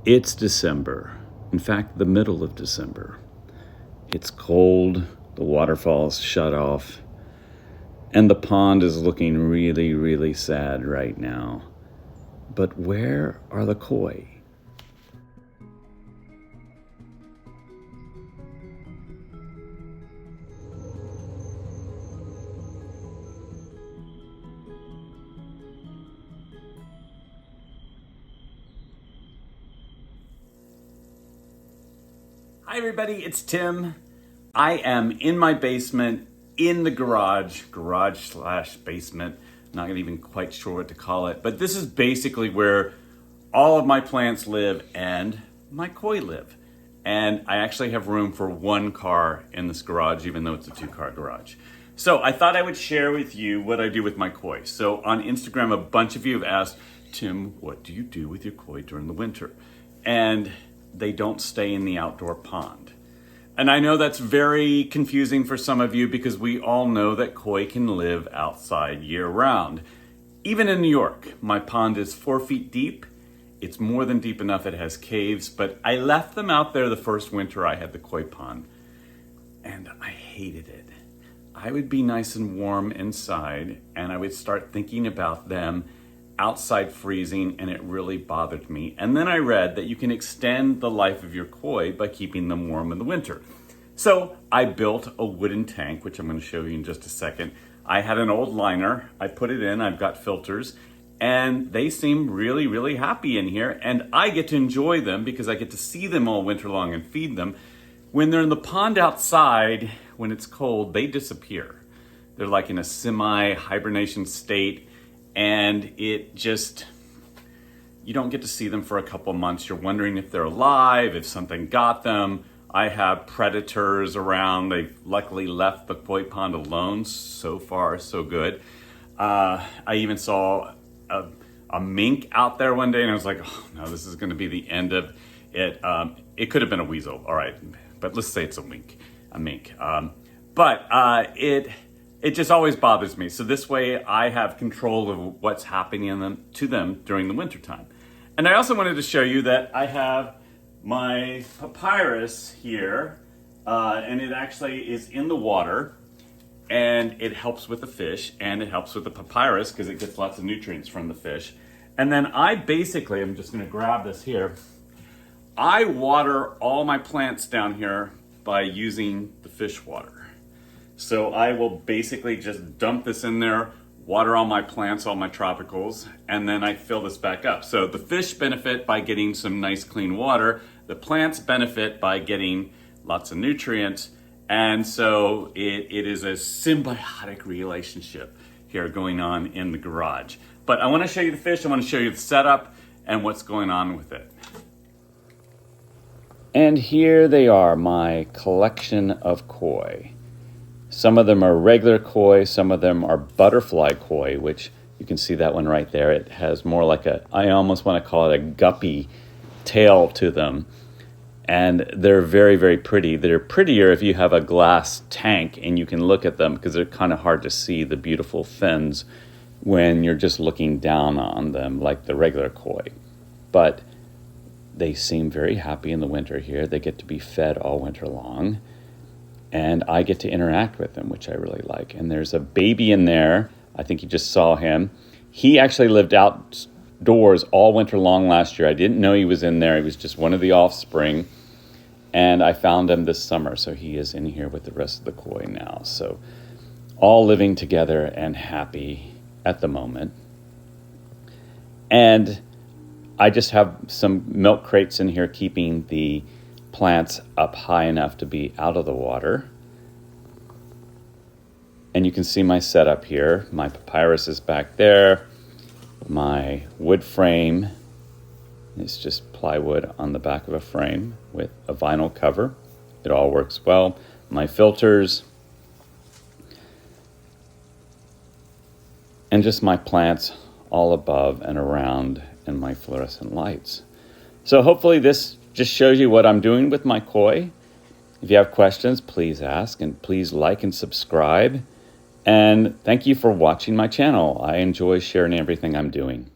It's December. In fact, the middle of December. It's cold, the waterfall's shut off, and the pond is looking really, really sad right now. But where are the koi? Hi everybody, it's Tim. I am in my basement, in the garage slash basement. Not even quite sure what to call it, but this is basically where all of my plants live and my koi live. And I actually have room for one car in this garage, even though it's a 2-car garage. So I thought I would share with you what I do with my koi. So on Instagram, a bunch of you have asked, Tim, what do you do with your koi during the winter? And they don't stay in the outdoor pond. And I know that's very confusing for some of you because we all know that koi can live outside year round. Even in New York, my pond is 4 feet deep. It's more than deep enough, it has caves, but I left them out there the first winter I had the koi pond, and I hated it. I would be nice and warm inside, and I would start thinking about them outside freezing, and it really bothered me. And then I read that you can extend the life of your koi by keeping them warm in the winter. So I built a wooden tank, which I'm going to show you in just a second. I had an old liner, I put it in, I've got filters, and they seem really, really happy in here, and I get to enjoy them because I get to see them all winter long and feed them. When they're in the pond outside, when it's cold, they disappear. They're like in a semi-hibernation state, and it just, you don't get to see them for a couple months. You're wondering if they're alive, if something got them. I have predators around. They've luckily left the koi pond alone. So far, so good. I even saw a mink out there one day, and I was like, oh no, this is gonna be the end of it. It could have been a weasel, all right, but let's say it's a mink. It just always bothers me. So this way I have control of what's happening to them during the wintertime. And I also wanted to show you that I have my papyrus here, and it actually is in the water, and it helps with the fish, and it helps with the papyrus because it gets lots of nutrients from the fish. And then I'm just gonna grab this here. I water all my plants down here by using the fish water. So I will basically just dump this in there, water all my plants, all my tropicals, and then I fill this back up. So the fish benefit by getting some nice clean water, the plants benefit by getting lots of nutrients, and so it is a symbiotic relationship here going on in the garage. But I wanna show you the fish, I wanna show you the setup and what's going on with it. And here they are, my collection of koi. Some of them are regular koi, some of them are butterfly koi, which you can see that one right there. It has more like I almost want to call it a guppy tail to them. And they're very, very pretty. They're prettier if you have a glass tank and you can look at them because they're kind of hard to see the beautiful fins when you're just looking down on them like the regular koi. But they seem very happy in the winter here. They get to be fed all winter long. And I get to interact with them, which I really like. And there's a baby in there. I think you just saw him. He actually lived outdoors all winter long last year. I didn't know he was in there. He was just one of the offspring. And I found him this summer. So he is in here with the rest of the koi now. So all living together and happy at the moment. And I just have some milk crates in here keeping the plants up high enough to be out of the water. And you can see my setup here. My papyrus is back there. My wood frame is just plywood on the back of a frame with a vinyl cover. It all works well. My filters. And just my plants all above and around and my fluorescent lights. So hopefully this just shows you what I'm doing with my koi. If you have questions, please ask, and please like and subscribe. And thank you for watching my channel. I enjoy sharing everything I'm doing.